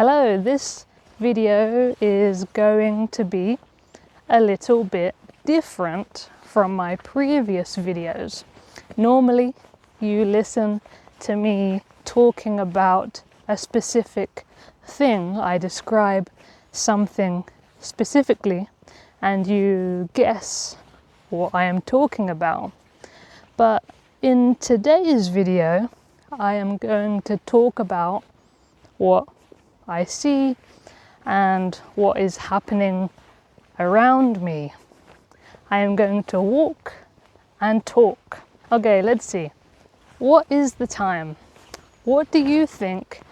Hello, this video is going to be a little bit different from my previous videos. Normally, you listen to me talking about a specific thing. I describe something specifically and you guess what I am talking about. But in today's video, I am going to talk about what I see and what is happening around me. I am going to walk and talk. Okay, let's see. What is the time? What do you think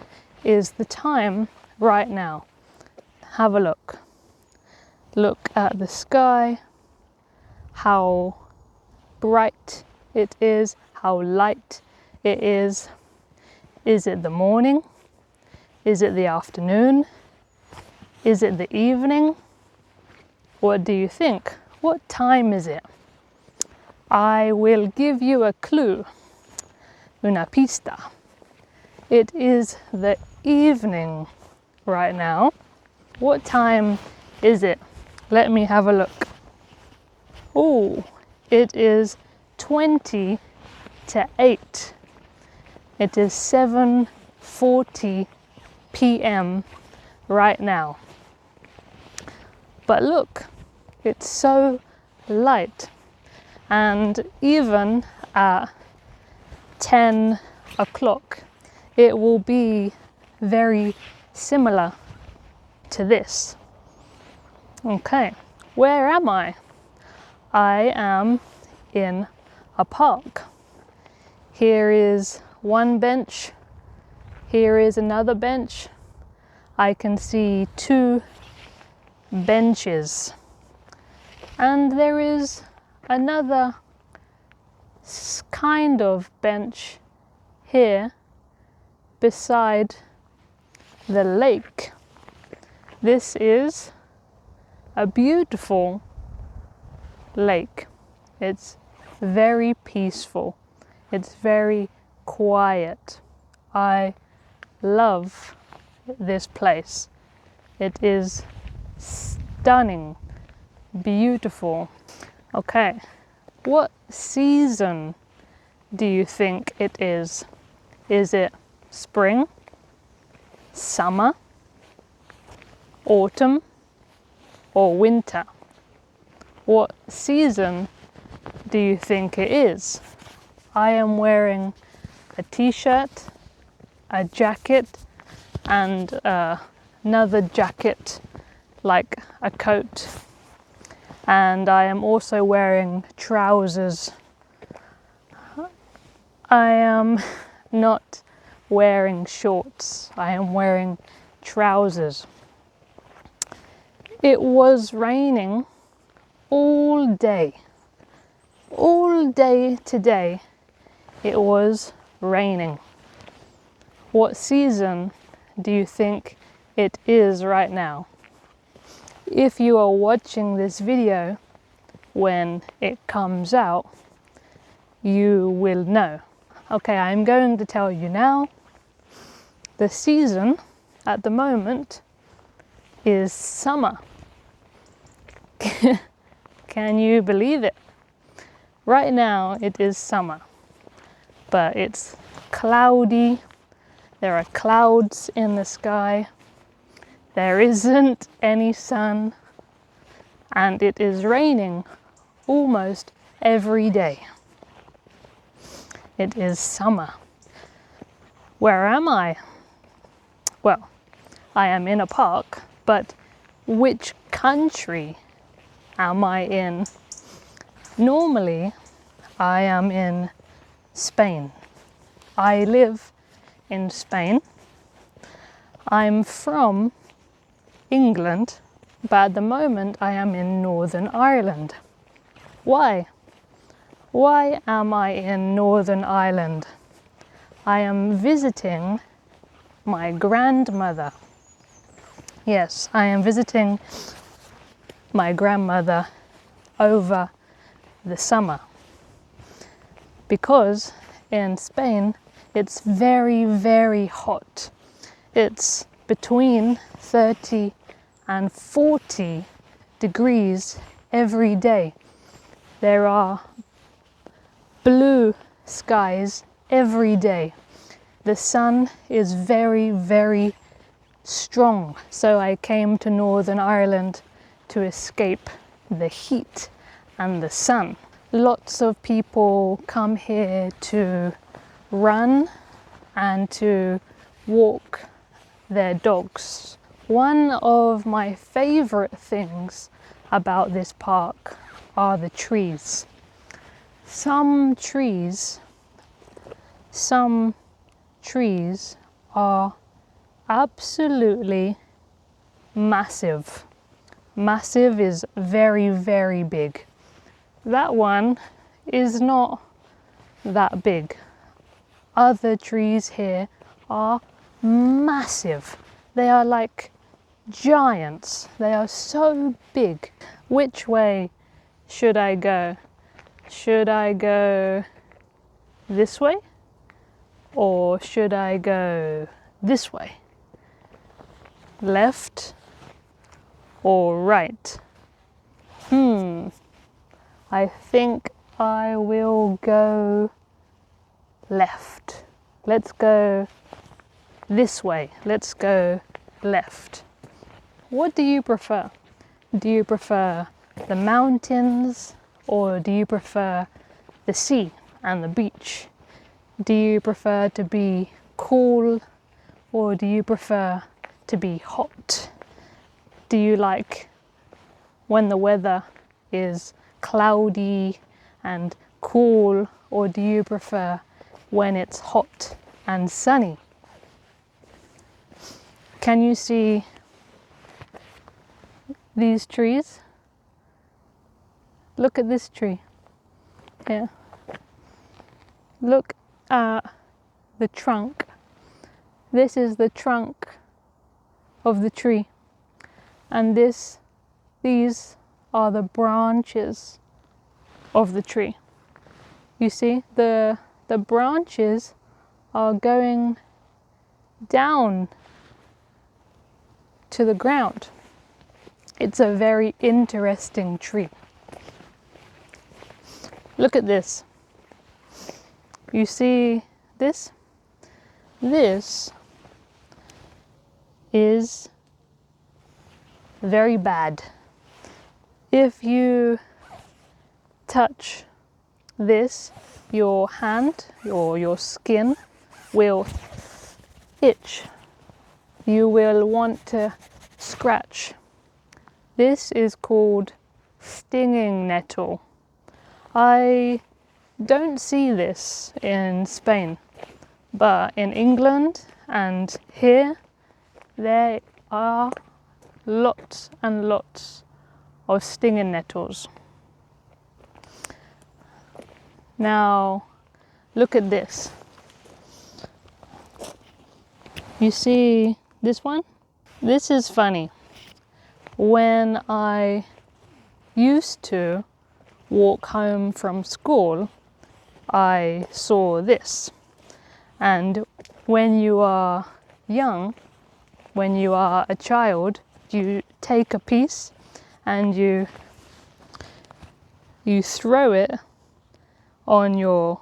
is the time right now? Have a look. Look at the sky, how bright it is, how light it is. Is it the morning? Is it the afternoon? Is it the evening? What do you think? What time is it? I will give you a clue. Una pista. It is the evening right now. What time is it? Let me have a look. Oh, it is 20 to 8. It is 7:40 p.m. right now. But look, it's so light. And even at 10 o'clock, it will be very similar to this. Okay, where am I? I am in a park. Here is one bench. Here is another bench. I can see two benches. And there is another kind of bench here beside the lake. This is a beautiful lake. It's very peaceful. It's very quiet. I love this place. It is stunning, beautiful. Okay, what season do you think it is? Is it spring, summer, autumn, or winter? What season do you think it is? I am wearing a t-shirt, a jacket, and another jacket like a coat. And I am also wearing trousers. I am not wearing shorts. I am wearing trousers. It was raining all day. All day today it was raining. What season do you think it is right now? If you are watching this video when it comes out, you will know. Okay, I'm going to tell you now. The season at the moment is summer. Can you believe it? Right now it is summer, but it's cloudy. There are clouds in the sky. There isn't any sun, and it is raining almost every day. It is summer. Where am I? Well, I am in a park, but which country am I in? Normally, I am in Spain. I live in Spain. I'm from England, but at the moment I am in Northern Ireland. Why? Why am I in Northern Ireland? I am visiting my grandmother. Yes, I am visiting my grandmother over the summer. Because in Spain it's very, very hot. It's between 30 and 40 degrees every day. There are blue skies every day. The sun is very, very strong. So I came to Northern Ireland to escape the heat and the sun. Lots of people come here to run and to walk their dogs. One of my favorite things about this park are the trees. Some trees are absolutely massive. Massive is very, very big. That one is not that big. Other trees here are massive. They are like giants. They are so big. Which way should I go? Should I go this way? Or should I go this way? Left or right? I think I will go left. Let's go this way. Let's go left. What do you prefer? Do you prefer the mountains or do you prefer the sea and the beach? Do you prefer to be cool or do you prefer to be hot? Do you like when the weather is cloudy and cool, or do you prefer when it's hot and sunny? Can you see these trees? Look at this tree. Yeah. Look at the trunk. This is the trunk of the tree, and these are the branches of the tree. You see, the branches are going down to the ground. It's a very interesting tree. Look at this. You see this? This is very bad. If you touch this, your hand or your skin will itch. You will want to scratch. This is called stinging nettle. I don't see this in Spain, but in England and here there are lots and lots of stinging nettles. Now look at this. You see this one? This is funny. When I used to walk home from school, I saw this. And when you are young, when you are a child, you take a piece and you throw it on your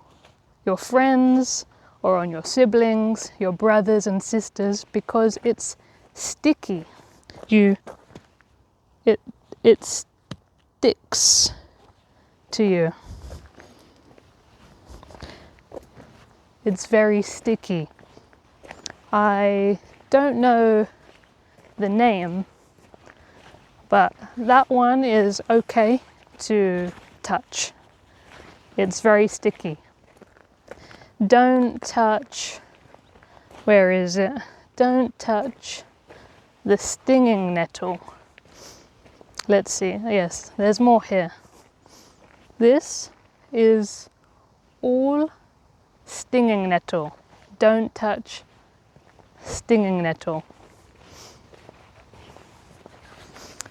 friends or on your siblings, your brothers and sisters, because it's sticky. It sticks to you. It's very sticky. I don't know the name, but that one is okay to touch. It's very sticky. Don't touch, where is it? Don't touch the stinging nettle. Let's see, yes, there's more here. This is all stinging nettle. Don't touch stinging nettle.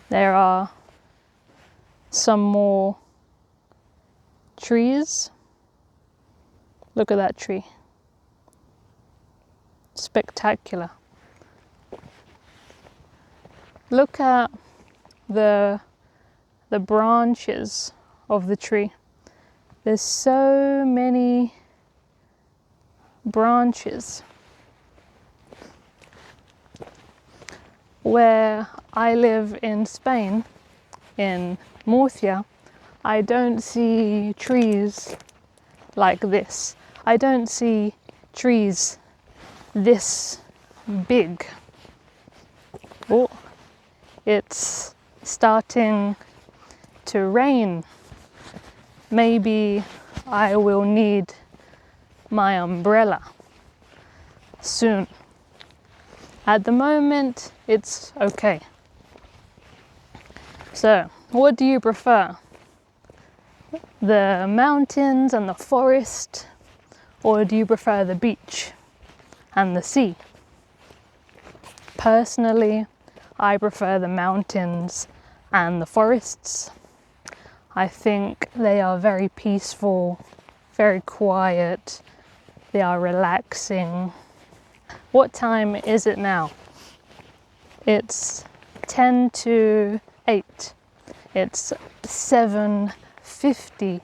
There are some more trees. Look at that tree. Spectacular. Look at the branches of the tree. There's so many branches. Where I live in Spain, in Murcia, I don't see trees like this. I don't see trees this big. Oh, it's starting to rain. Maybe I will need my umbrella soon. At the moment, it's okay. So, what do you prefer? The mountains and the forest, or do you prefer the beach and the sea? Personally, I prefer the mountains and the forests. I think they are very peaceful, very quiet, they are relaxing. What time is it now? It's 10 to 8. It's 7:50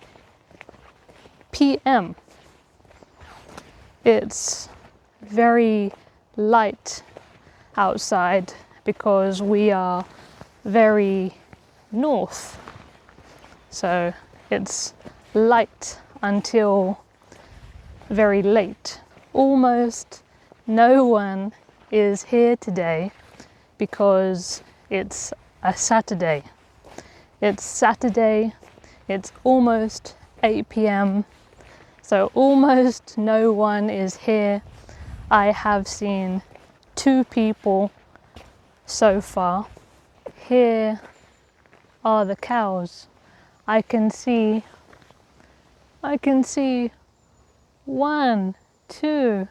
p.m. It's very light outside because we are very north. So it's light until very late. Almost no one is here today because it's a Saturday. It's Saturday, it's almost 8 p.m. So almost no one is here. I have seen 2 people so far. Here are the cows. I can see 1, 2,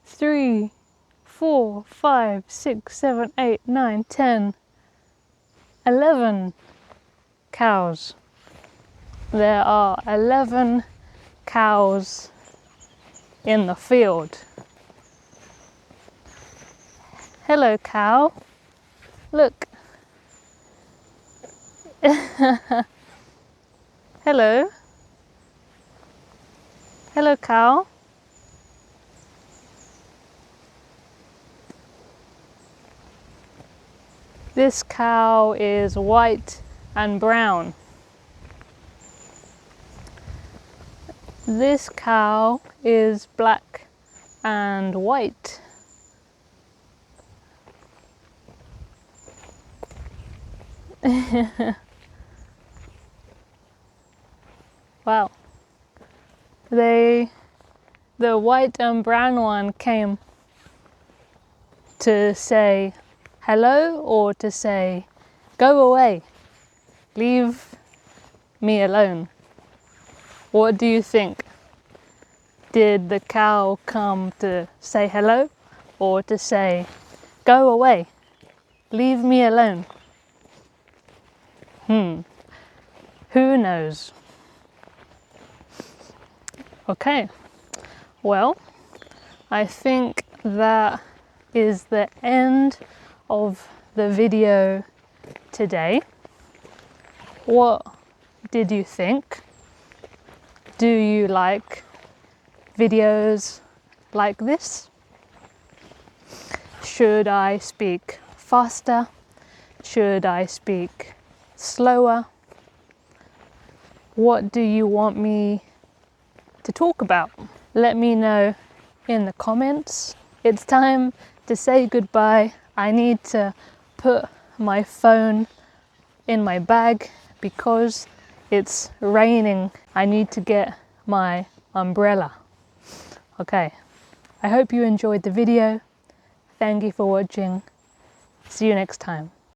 3, 4, 5, 6, 7, 8, 9, 10, 11 cows. There are 11 cows in the field. Hello, cow. Look. Hello. Hello, cow. This cow is white and brown. This cow is black and white. Wow. The white and brown one came to say hello or to say, go away, leave me alone. What do you think? Did the cow come to say hello or to say, go away, leave me alone? Who knows? Okay, well, I think that is the end of the video today. What did you think? Do you like videos like this? Should I speak faster? Should I speak slower? What do you want me to talk about? Let me know in the comments. It's time to say goodbye. I need to put my phone in my bag because it's raining. I need to get my umbrella. Okay, I hope you enjoyed the video. Thank you for watching. See you next time.